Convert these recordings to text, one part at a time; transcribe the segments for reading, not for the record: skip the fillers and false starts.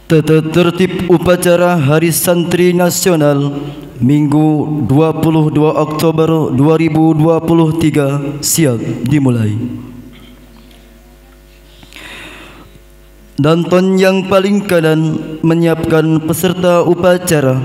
Tata tertib upacara Hari Santri Nasional Minggu 22 Oktober 2023 siap dimulai. Danton yang paling kanan menyiapkan peserta upacara.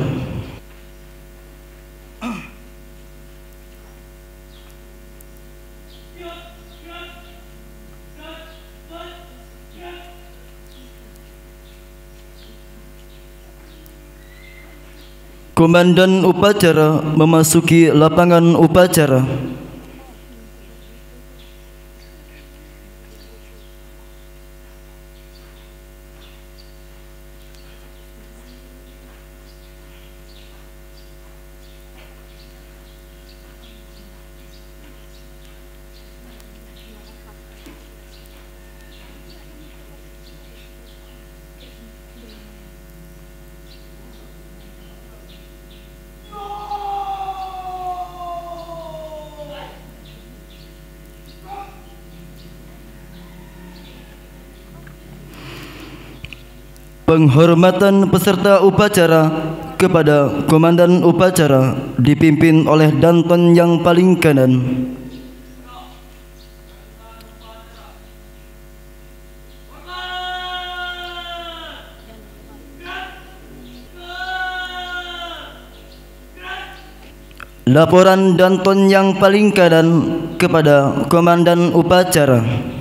Komandan upacara memasuki lapangan upacara. Penghormatan peserta upacara kepada komandan upacara dipimpin oleh Danton yang paling kanan. Laporan Danton yang paling kanan kepada komandan upacara.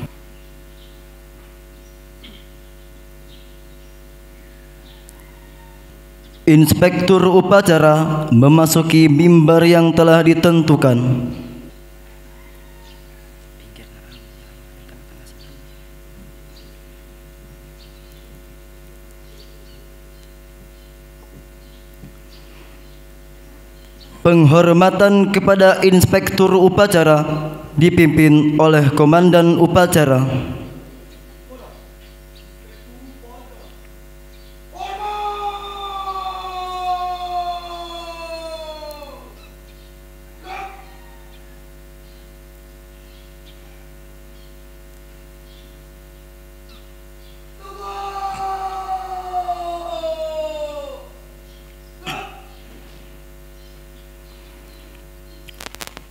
Inspektur upacara memasuki mimbar yang telah ditentukan. Penghormatan kepada inspektur upacara dipimpin oleh komandan upacara.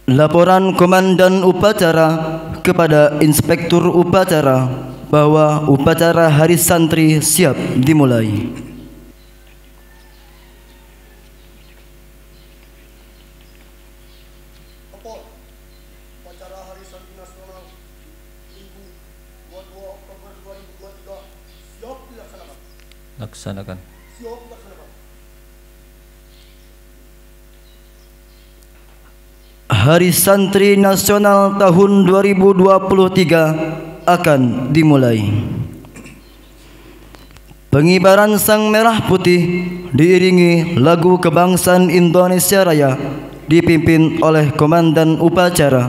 Laporan komandan upacara kepada inspektur upacara bahwa upacara Hari Santri siap dimulai. Upacara Hari Santri Nasional Minggu 22 Oktober 2023 siap dilaksanakan. Laksanakan. Siap dilaksanakan. Hari Santri Nasional tahun 2023 akan dimulai. Pengibaran Sang Merah Putih diiringi lagu kebangsaan Indonesia Raya dipimpin oleh komandan upacara.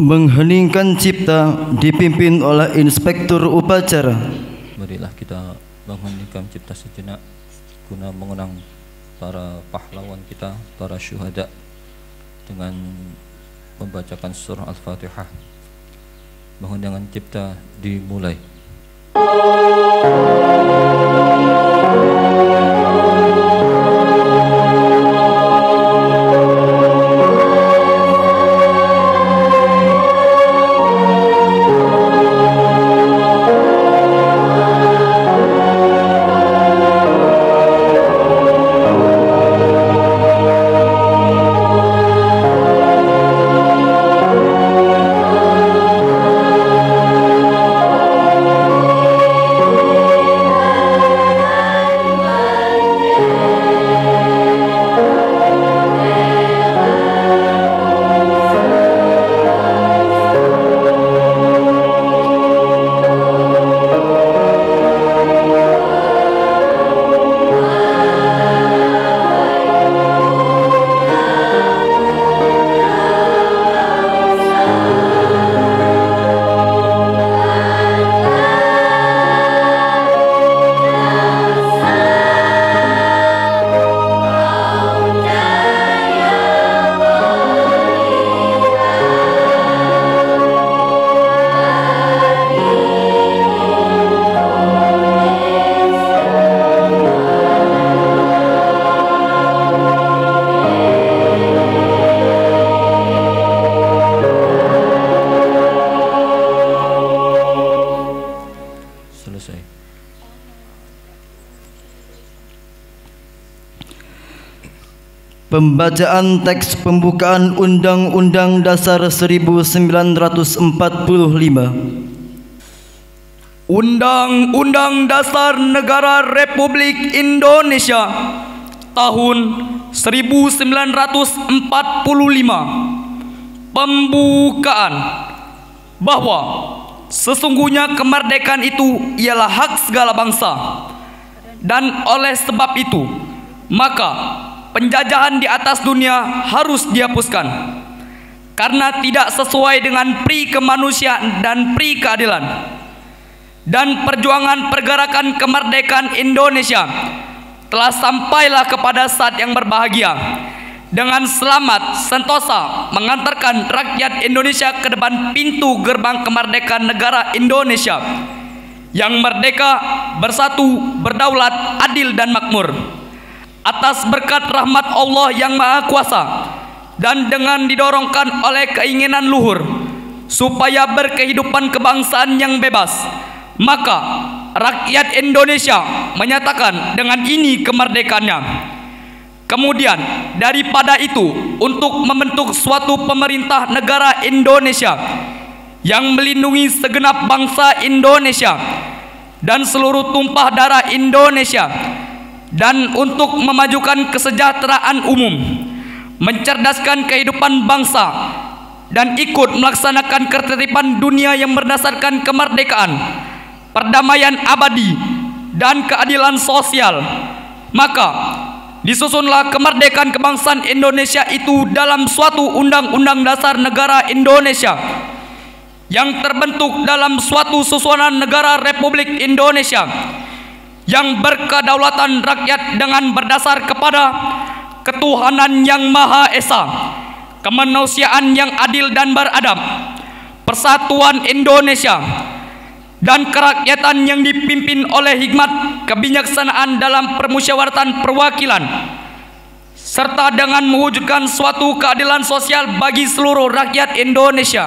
Mengheningkan cipta dipimpin oleh Inspektur Upacara. Marilah kita mengheningkan cipta sejenak guna mengenang para pahlawan kita, para syuhada, dengan membacakan surah Al-Fatihah. Mengheningkan cipta dimulai. Pembacaan teks pembukaan Undang-Undang Dasar 1945. Undang-Undang Dasar Negara Republik Indonesia tahun 1945. Pembukaan bahwa sesungguhnya kemerdekaan itu ialah hak segala bangsa, dan oleh sebab itu maka penjajahan di atas dunia harus dihapuskan karena tidak sesuai dengan pri kemanusiaan dan pri keadilan. Dan perjuangan pergerakan kemerdekaan Indonesia telah sampailah kepada saat yang berbahagia dengan selamat sentosa mengantarkan rakyat Indonesia ke depan pintu gerbang kemerdekaan negara Indonesia yang merdeka, bersatu, berdaulat, adil dan makmur. Atas berkat rahmat Allah yang Maha Kuasa dan dengan didorongkan oleh keinginan luhur supaya berkehidupan kebangsaan yang bebas, maka rakyat Indonesia menyatakan dengan ini kemerdekaannya. Kemudian daripada itu, untuk membentuk suatu pemerintah negara Indonesia yang melindungi segenap bangsa Indonesia dan seluruh tumpah darah Indonesia, dan untuk memajukan kesejahteraan umum, mencerdaskan kehidupan bangsa, dan ikut melaksanakan ketertiban dunia yang berdasarkan kemerdekaan, perdamaian abadi, dan keadilan sosial, maka disusunlah kemerdekaan kebangsaan Indonesia itu dalam suatu Undang-Undang Dasar Negara Indonesia yang terbentuk dalam suatu susunan negara Republik Indonesia yang berkedaulatan rakyat dengan berdasar kepada ketuhanan yang Maha Esa, kemanusiaan yang adil dan beradab, persatuan Indonesia, dan kerakyatan yang dipimpin oleh hikmat kebijaksanaan dalam permusyawaratan perwakilan, serta dengan mewujudkan suatu keadilan sosial bagi seluruh rakyat Indonesia.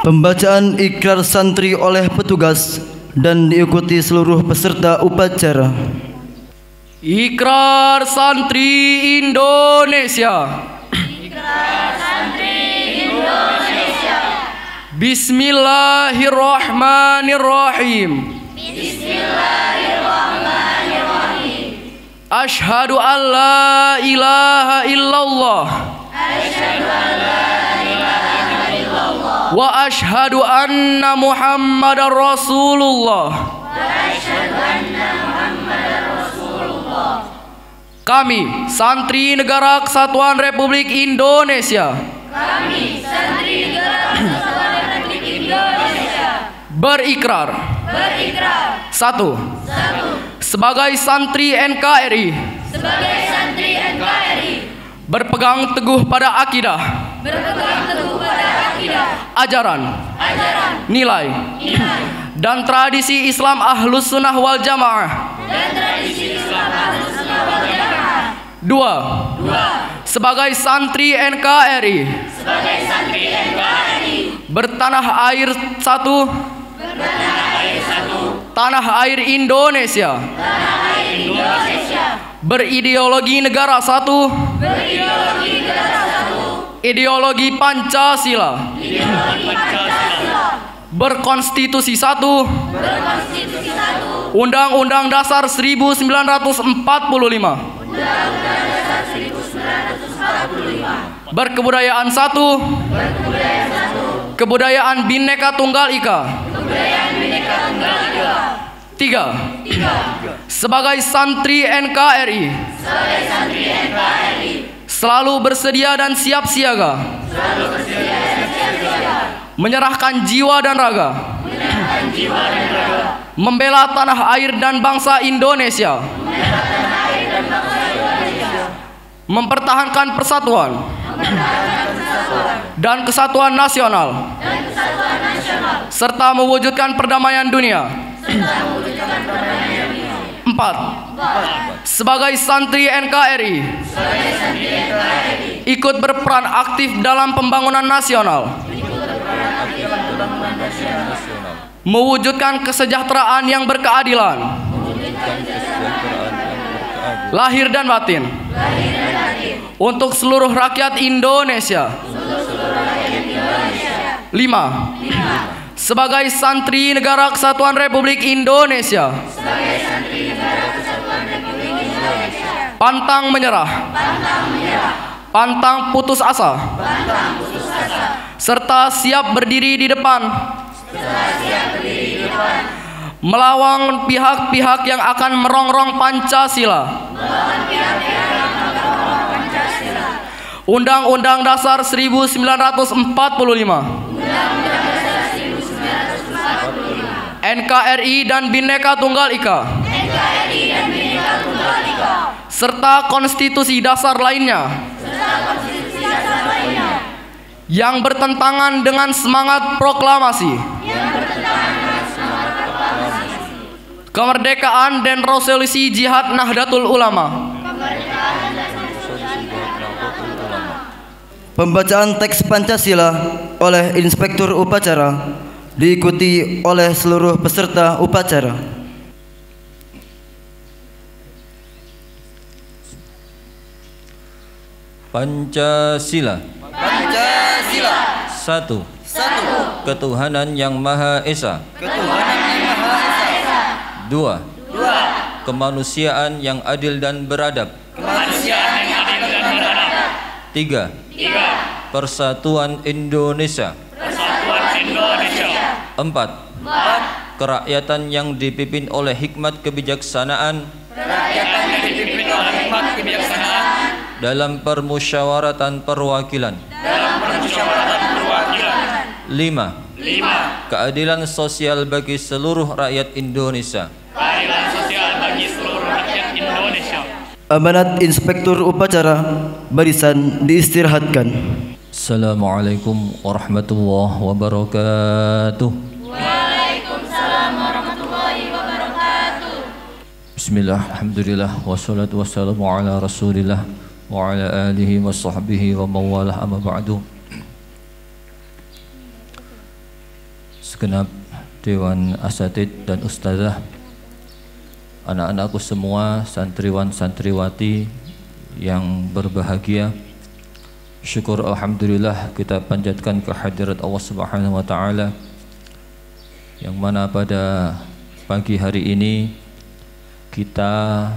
Pembacaan ikrar santri oleh petugas dan diikuti seluruh peserta upacara. Ikrar Santri Indonesia. Ikrar Santri Indonesia. Bismillahirrahmanirrahim. Bismillahirrahmanirrahim. Asyhadu an la ilaha illallah. Asyhadu an la ilaha illallah. Wa asyhadu anna Muhammadar Rasulullah. Wa asyhadu anna Muhammadar Rasulullah. Kami, Santri Negara Kesatuan Republik Indonesia, Kami, Santri Negara Kesatuan Republik Indonesia, berikrar. 1. Sebagai santri NKRI, Sebagai Santri NKRI, berpegang teguh pada akidah, berpegang teguh pada akidah, ajaran, nilai, dan tradisi Islam Ahlus Sunnah wal Jamaah. dan tradisi Islam Ahlus Sunnah wal Jamaah. 2. Sebagai santri NKRI, Sebagai Santri NKRI, bertanah air satu, tanah air Indonesia, berideologi negara satu, ideologi Pancasila, berkonstitusi satu, Undang-Undang Dasar 1945, berkebudayaan satu, kebudayaan Bhinneka Tunggal Ika. 3. Sebagai santri NKRI, selalu bersedia dan siap siaga, menyerahkan jiwa dan raga, membela tanah air dan bangsa Indonesia, mempertahankan persatuan dan kesatuan nasional, serta mewujudkan perdamaian dunia. 4. Sebagai santri NKRI, ikut berperan aktif dalam pembangunan nasional, mewujudkan kesejahteraan yang berkeadilan, lahir dan batin, untuk seluruh rakyat Indonesia. 5. Sebagai santri Negara Kesatuan Republik Indonesia, pantang menyerah, pantang putus asa, serta siap berdiri di depan, melawan pihak-pihak yang akan merongrong Pancasila, Undang-Undang Dasar 1945, NKRI dan Bhinneka Tunggal Ika, serta konstitusi dasar lainnya yang bertentangan dengan semangat proklamasi kemerdekaan dan resolusi Jihad Nahdlatul Ulama. Pembacaan teks Pancasila oleh Inspektur Upacara diikuti oleh seluruh peserta upacara. Pancasila. 1. Ketuhanan Yang Maha Esa. 2. Kemanusiaan yang adil dan beradab. 3. Persatuan Indonesia. 4. Kerakyatan yang dipimpin oleh hikmat kebijaksanaan dalam permusyawaratan perwakilan. 5. Keadilan sosial bagi seluruh rakyat Indonesia. Amanat Inspektur Upacara, barisan diistirahatkan. Assalamualaikum warahmatullahi wabarakatuh. Waalaikumsalam warahmatullahi wabarakatuh. Bismillah, alhamdulillah, wassalatu wassalamu ala rasulillah wa ala alihi wa sahbihi wa mawalah, amma ba'du. Segenap Dewan Asatid dan Ustazah, anak-anakku semua, santriwan santriwati yang berbahagia, syukur alhamdulillah kita panjatkan kehadirat Allah Subhanahu wa taala yang mana pada pagi hari ini kita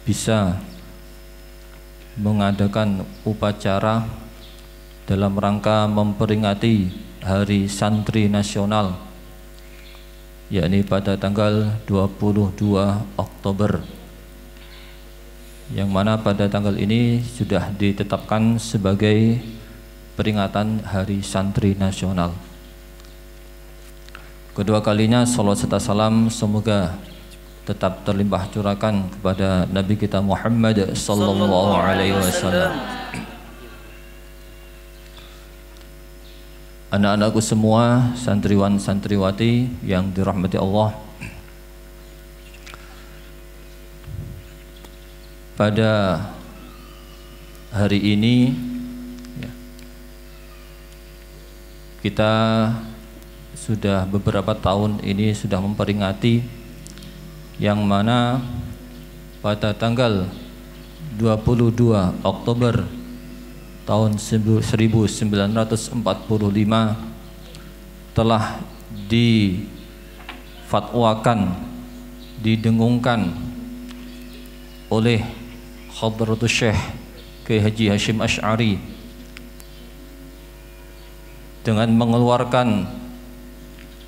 bisa mengadakan upacara dalam rangka memperingati Hari Santri Nasional, yakni pada tanggal 22 Oktober, yang mana pada tanggal ini sudah ditetapkan sebagai peringatan Hari Santri Nasional. Kedua kalinya salawat serta salam semoga tetap terlimpah curahkan kepada Nabi kita Muhammad sallallahu alaihi wasallam. Anak-anakku semua, santriwan santriwati yang dirahmati Allah. Pada hari ini kita sudah beberapa tahun ini sudah memperingati yang mana pada tanggal 22 Oktober tahun 1945 telah difatwakan, didengungkan oleh Hadratus Syekh Kiai Haji Hasyim Asy'ari dengan mengeluarkan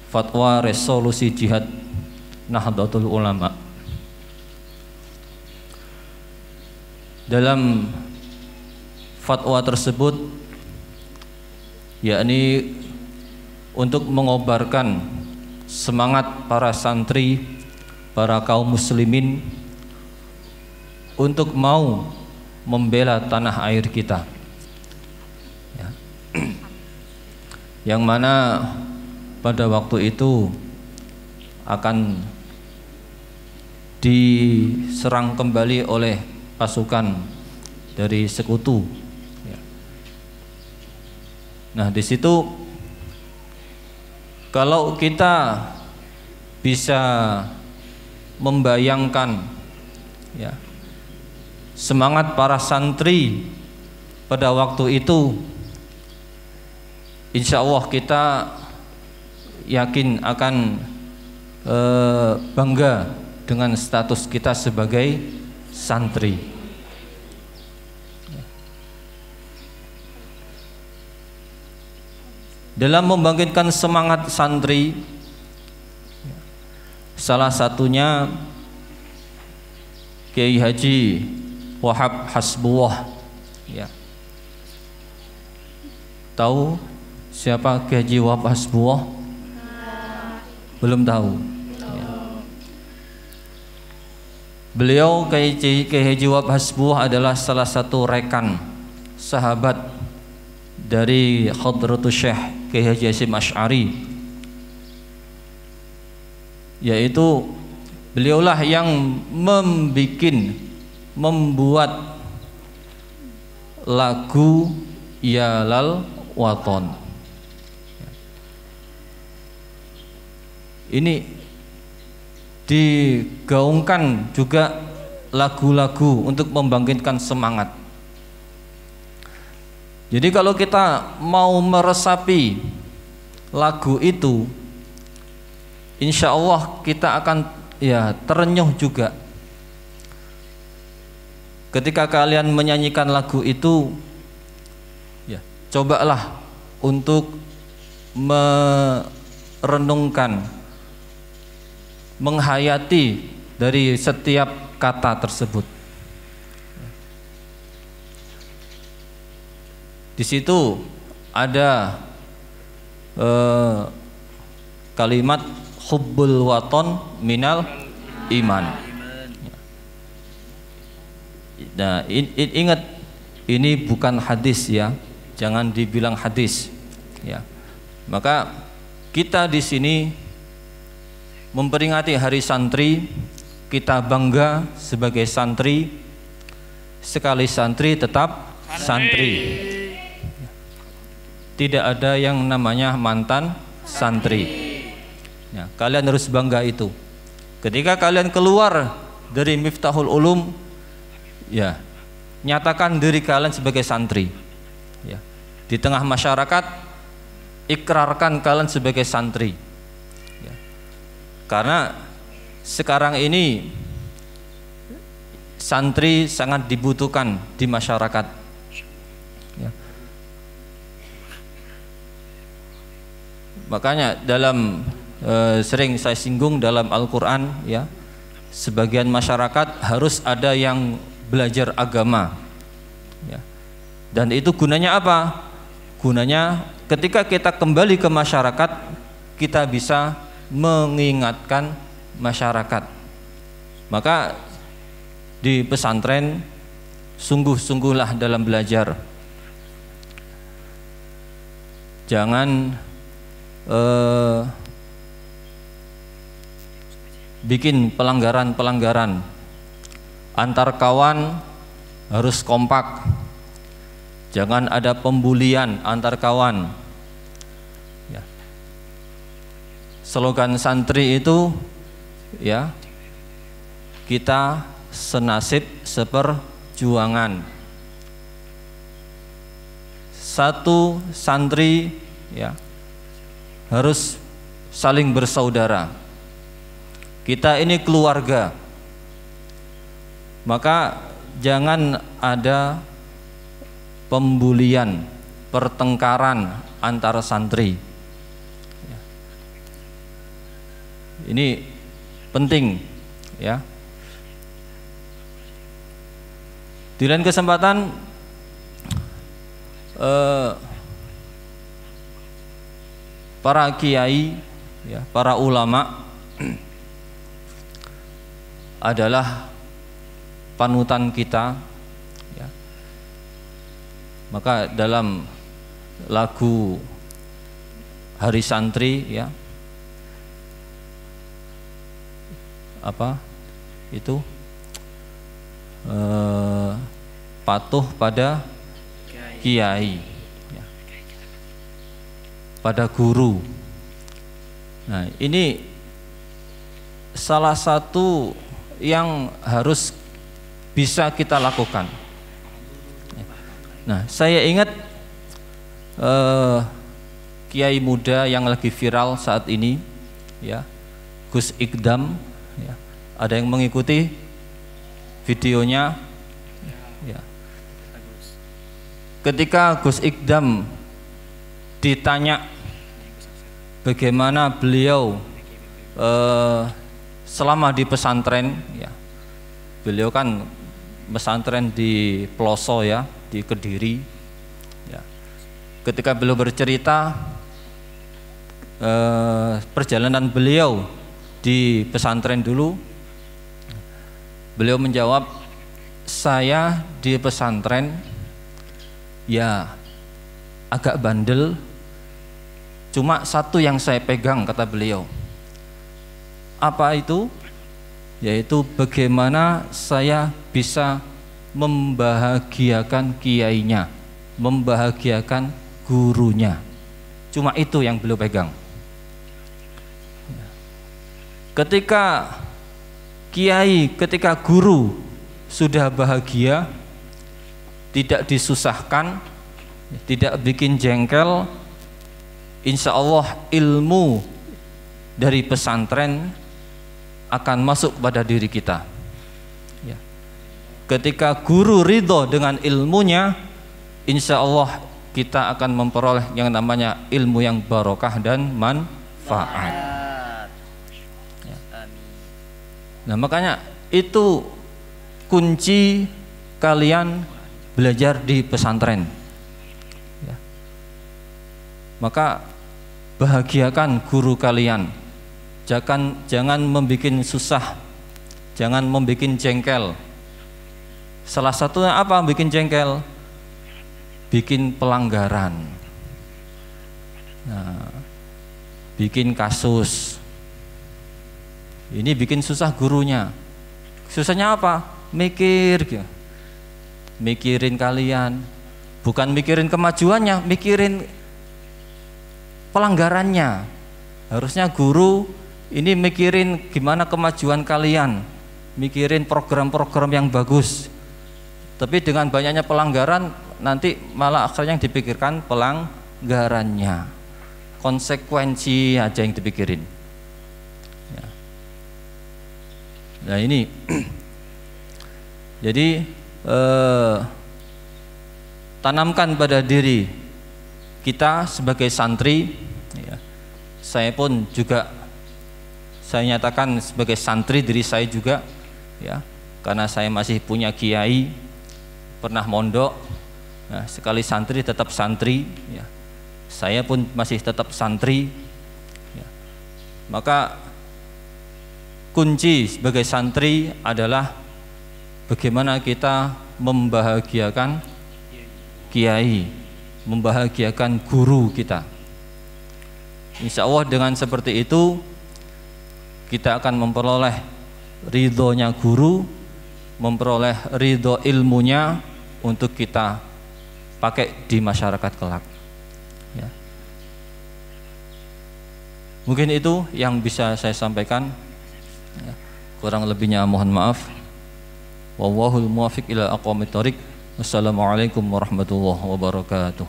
fatwa resolusi jihad Nahdlatul Ulama. Dalam fatwa tersebut yakni untuk mengobarkan semangat para santri, para kaum muslimin untuk mau membela tanah air kita ya. Yang mana pada waktu itu akan diserang kembali oleh pasukan dari sekutu ya. Nah di situ kalau kita bisa membayangkan ya, semangat para santri pada waktu itu, insya Allah kita yakin akan bangga dengan status kita sebagai santri. Dalam membangkitkan semangat santri, salah satunya Kiai Haji Wahab Hasbullah ya. Tahu siapa Kiai Haji Wahab Hasbullah? Belum tahu ya. Beliau Kiai Haji Wahab Hasbullah adalah salah satu rekan sahabat dari Hadratus Syekh Kiai Haji Hasyim Asy'ari, yaitu beliaulah yang membuat lagu Ya Lal Waton. Ini digaungkan juga lagu-lagu untuk membangkitkan semangat. Jadi kalau kita mau meresapi lagu itu, insya Allah kita akan ya terenyuh juga. Ketika kalian menyanyikan lagu itu, ya cobalah untuk merenungkan, menghayati dari setiap kata tersebut. Di situ ada kalimat hubbul waton minal iman. Nah, ingat ini bukan hadis ya, jangan dibilang hadis ya. Maka kita di sini memperingati Hari Santri, kita bangga sebagai santri. Sekali santri tetap santri. Tidak ada yang namanya mantan santri. Ya, kalian harus bangga itu. Ketika kalian keluar dari Miftahul Ulum, ya, nyatakan diri kalian sebagai santri. Ya, di tengah masyarakat, ikrarkan kalian sebagai santri. Ya, karena sekarang ini santri sangat dibutuhkan di masyarakat. Ya. Makanya dalam sering saya singgung dalam Al-Quran ya, sebagian masyarakat harus ada yang belajar agama ya. Dan itu gunanya apa? gunanya ketika kita kembali ke masyarakat, kita bisa mengingatkan masyarakat. Maka di pesantren sungguh-sungguhlah dalam belajar. Jangan bikin pelanggaran-pelanggaran. Antar kawan harus kompak. Jangan ada pembulian antar kawan. Ya. Slogan santri itu, ya, kita senasib seperjuangan. Satu santri, ya, harus saling bersaudara. Kita ini keluarga. Maka jangan ada pembulian, pertengkaran antara santri. Ini penting, ya. Di lain kesempatan para kiai, ya, para ulama adalah panutan kita, ya. Maka dalam lagu Hari Santri, ya, apa itu, patuh pada kiai, ya, pada guru. Nah, ini salah satu yang harus bisa kita lakukan. Nah, saya ingat kiai muda yang lagi viral saat ini, ya, Gus Ikdam, ya. Ada yang mengikuti videonya, ya. Ketika Gus Ikdam ditanya bagaimana beliau selama di pesantren, ya, beliau kan pesantren di Ploso, ya, di Kediri, ya. Ketika beliau bercerita perjalanan beliau di pesantren dulu, beliau menjawab, saya di pesantren, ya, agak bandel, cuma satu yang saya pegang, kata beliau. Apa itu? Yaitu bagaimana saya bisa membahagiakan kiainya, membahagiakan gurunya. Cuma itu yang beliau pegang. Ketika kiai, ketika guru sudah bahagia, tidak disusahkan, tidak bikin jengkel, insya Allah ilmu dari pesantren akan masuk pada diri kita, ya. Ketika guru ridho dengan ilmunya, insya Allah kita akan memperoleh yang namanya ilmu yang barokah dan manfaat, ya. Nah, makanya itu kunci kalian belajar di pesantren, ya. Maka bahagiakan guru kalian. Jangan membuat susah, jangan membuat jengkel. Salah satunya apa bikin jengkel? Bikin pelanggaran, nah, bikin kasus. Ini bikin susah gurunya. Susahnya apa? Mikir, mikirin kalian, bukan mikirin kemajuannya, mikirin pelanggarannya. Harusnya guru ini mikirin gimana kemajuan kalian, mikirin program-program yang bagus. Tapi dengan banyaknya pelanggaran, nanti malah akhirnya yang dipikirkan pelanggarannya, konsekuensi aja yang dipikirin, ya. Nah, ini jadi tanamkan pada diri kita sebagai santri, ya. Saya pun juga, saya nyatakan sebagai santri diri saya juga, ya, karena saya masih punya kiai, pernah mondok. Nah, sekali santri tetap santri, ya. Saya pun masih tetap santri, ya. Maka kunci sebagai santri adalah bagaimana kita membahagiakan kiai, membahagiakan guru kita. Insya Allah dengan seperti itu kita akan memperoleh ridhonya guru, memperoleh ridho ilmunya untuk kita pakai di masyarakat kelak, ya. Mungkin itu yang bisa saya sampaikan, ya. Kurang lebihnya mohon maaf. Wallahul muwaffiq ila aqwamit thoriq. Wassalamualaikum warahmatullahi wabarakatuh.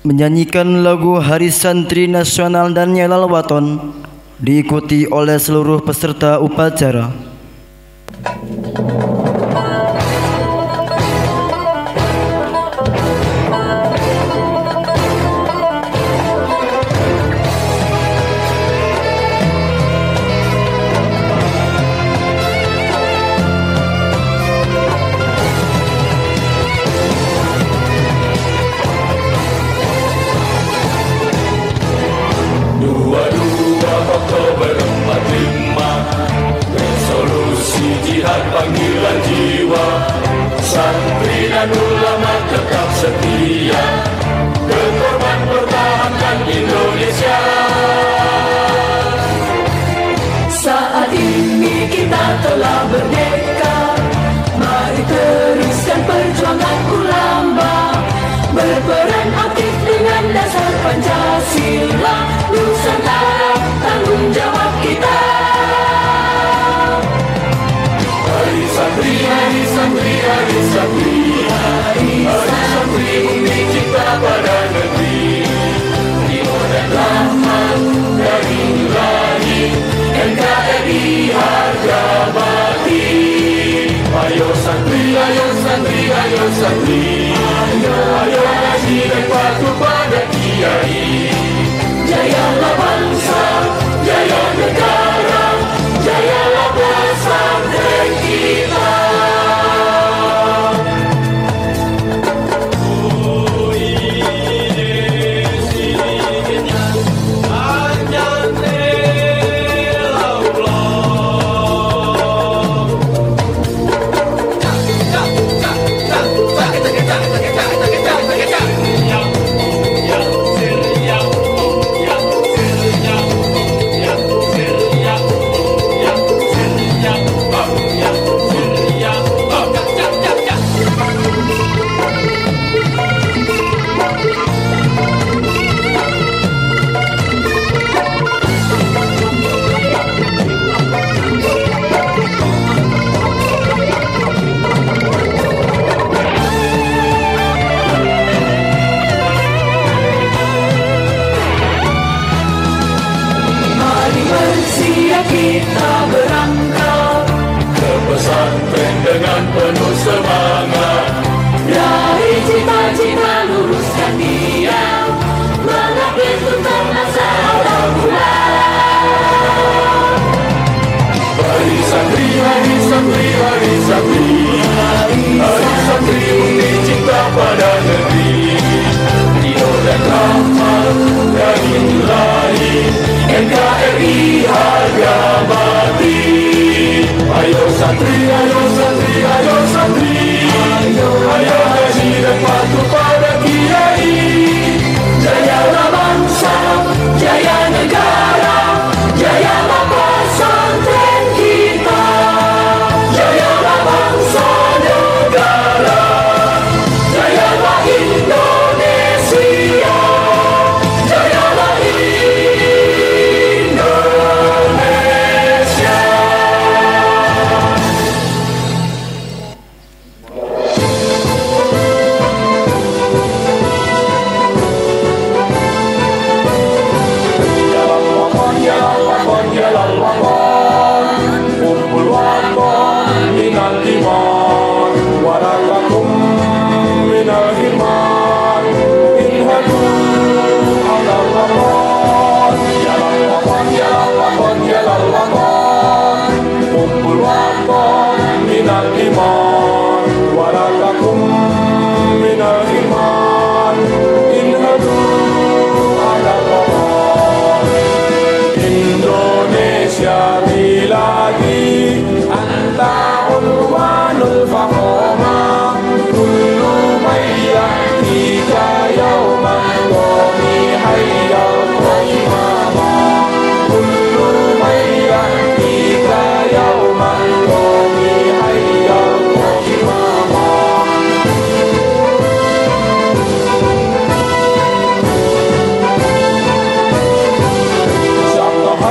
Menyanyikan lagu Hari Santri Nasional dan Nyelal Waton diikuti oleh seluruh peserta upacara. Panggilan jiwa, santri dan ulama tetap setia, berkorban pertahankan Indonesia. Saat ini kita telah merdeka, mari teruskan perjuangan ulama, berperan aktif dengan dasar Pancasila, Nusantara tanggung jawab kita. Hari santri, hari santri, hari santri, hari santri, bumi kita pada negeri, timur dan rahmat dari Ilahi, NKRI harga mati. Ayo santri, ayo santri, ayo santri, ayo ngaji dan patuh pada kiai. Jayalah bangsa, jaya negara, jayalah pesantren kita. Kita berangkat ke pesantren dengan penuh semangat, raih cita-cita, luruskan niat, mengabdi untuk masa depan. hari santri, hari santri, hari santri, hari santri, bumi cinta pada negeri, ridho dan rahmat dari Ilahi, NKRI harga mati. Ayo santri, ayo santri, ayo santri,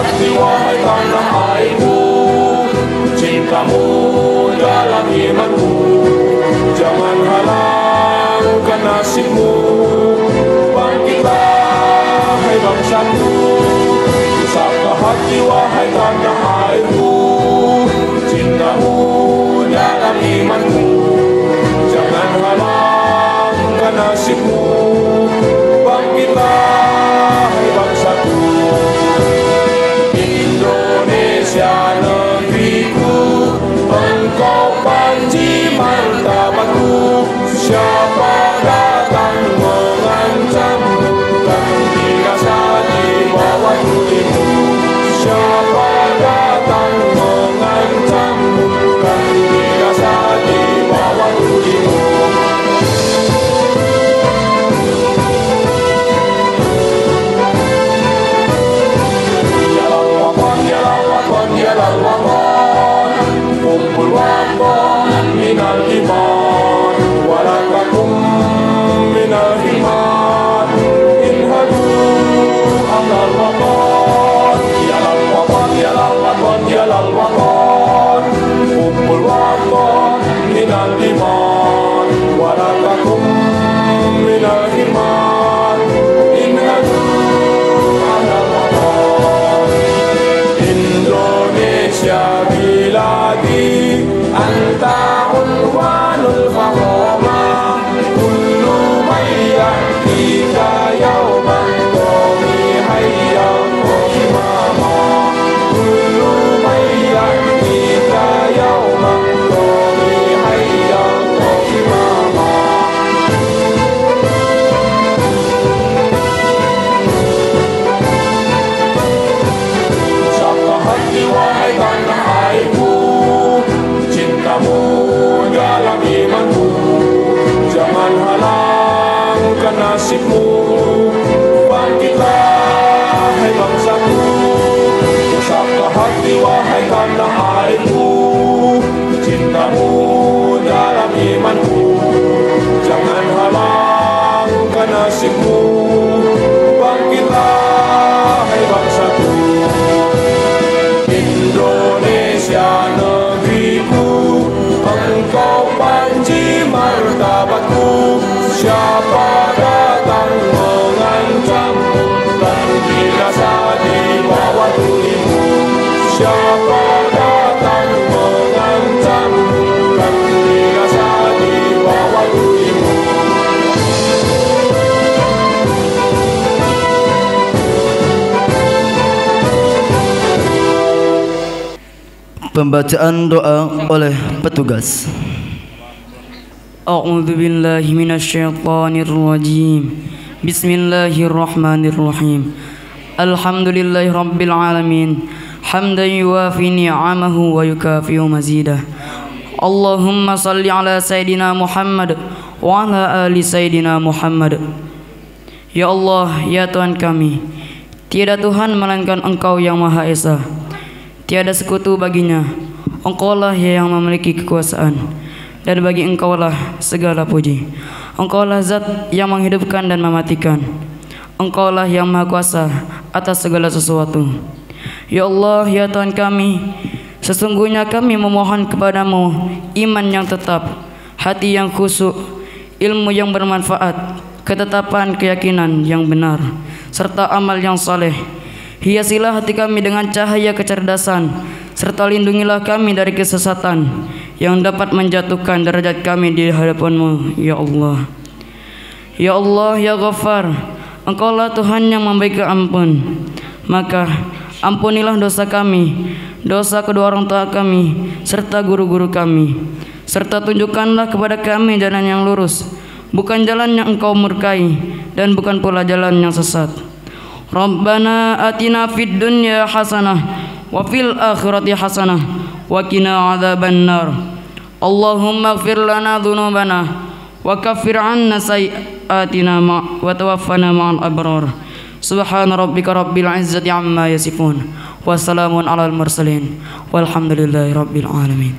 hati wahai tanah airku, cintamu dalam imanku, jangan halangkan nasibmu. Bangkitlah hai bangsaku, usaplah hati wahai tanah airku, cintamu dalam imanku, jangan halangkan nasibmu. Bangkitlah hai bangsaku, Indonesia negeriku, engkau panji martabatku. Siapa datang mengancammu, kan binasa di bawah tulimu. Siapa datang mengancammu, kan binasa di bawah tulimu. Kumpul waton minal iman, walakakum minal iman, inhadu alal waton, yalal waton, yalal waton, yalal waton. Kumpul waton minal iman, walakakum minal iman, inhadu alal waton. Indonesia biladi anta unwanul fahoma, kullu mayyatika yawman qawmi hayya qawmama, kullu mayyatika yawman qawmi hayya qawmama. Usaplah hati wahai tanah airku, cintamu dalam imanku, jangan halangkan nasibmu. Bangkitlah hai bangsaku, usaplah hati wahai tanah airku, cintamu dalam imanku, jangan halangkan nasibmu. Bangkitlah hai bangsaku, Indonesia negeriku, engkau panji martabatku. Siapa datang mengancammu, kan binasa di bawah tulimu. Siapa datang mengancammu, kan binasa di bawah tulimu. Pembacaan doa oleh petugas. A'udzu billahi minasyaitonir rajim. Bismillahirrahmanirrahim. Alhamdulillahirabbil alamin. Hamdan yuwafi ni'amahu wa yukafi'u mazidah. Allahumma salli ala sayidina Muhammad wa ala ali sayidina Muhammad. Ya Allah, ya Tuhan kami, tiada Tuhan melainkan Engkau yang Maha Esa. Tiada sekutu baginya. Engkaulah yang memiliki kekuasaan, dan bagi Engkaulah segala puji. Engkaulah zat yang menghidupkan dan mematikan. Engkaulah yang maha kuasa atas segala sesuatu. Ya Allah, ya Tuhan kami, sesungguhnya kami memohon kepadamu iman yang tetap, hati yang khusyuk, ilmu yang bermanfaat, ketetapan keyakinan yang benar, serta amal yang saleh. Hiasilah hati kami dengan cahaya kecerdasan, serta lindungilah kami dari kesesatan yang dapat menjatuhkan derajat kami di hadapan-Mu, ya Allah. Ya Allah, ya Ghaffar, Engkaulah Tuhan yang memberi ampun. Maka ampunilah dosa kami, dosa kedua orang tua kami, serta guru-guru kami. Serta tunjukkanlah kepada kami jalan yang lurus, bukan jalan yang Engkau murkai, dan bukan pula jalan yang sesat. Rabbana atina fid dunya hasanah wa fil akhirati hasanah wa qina adzabannar. Allahumma ighfir lana dzunubana wa kaffir 'anna sayyi'atina wa tawaffana ma'al abrar. Subhana rabbika rabbil izzati amma yasifun wa salamun 'alal mursalin walhamdulillahi rabbil alamin.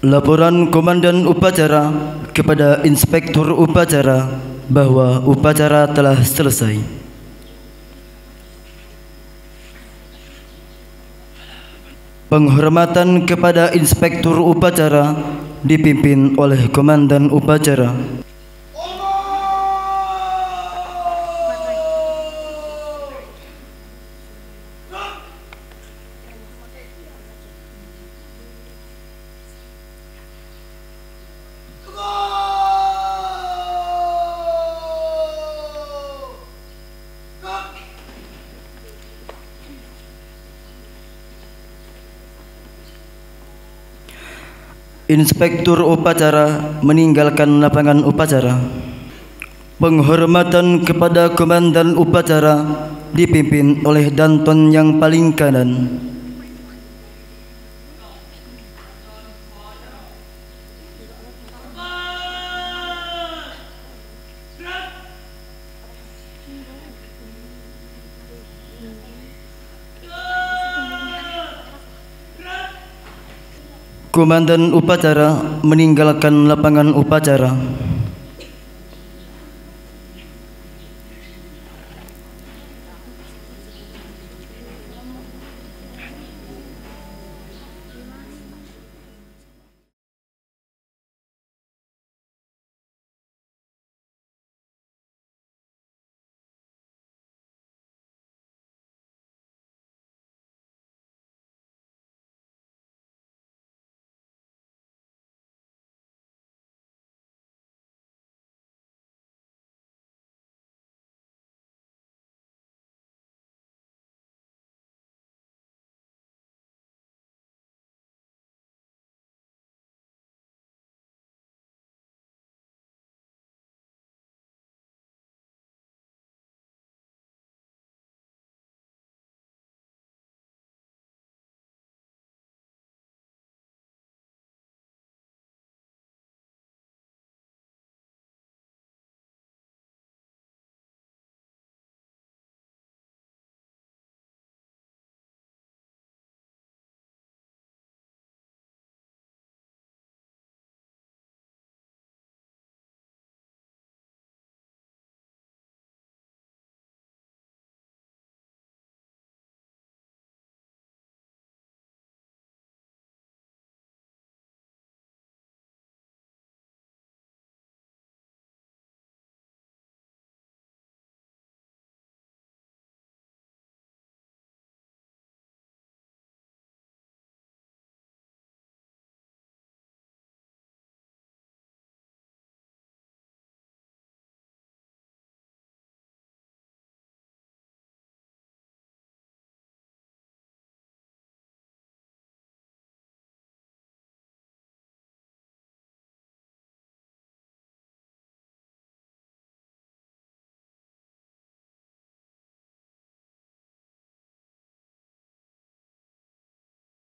Laporan Komandan Upacara kepada Inspektur Upacara bahwa upacara telah selesai. Penghormatan kepada inspektur upacara dipimpin oleh komandan upacara. Inspektur upacara meninggalkan lapangan upacara. Penghormatan kepada komandan upacara dipimpin oleh Danton yang paling kanan. Komandan upacara meninggalkan lapangan upacara.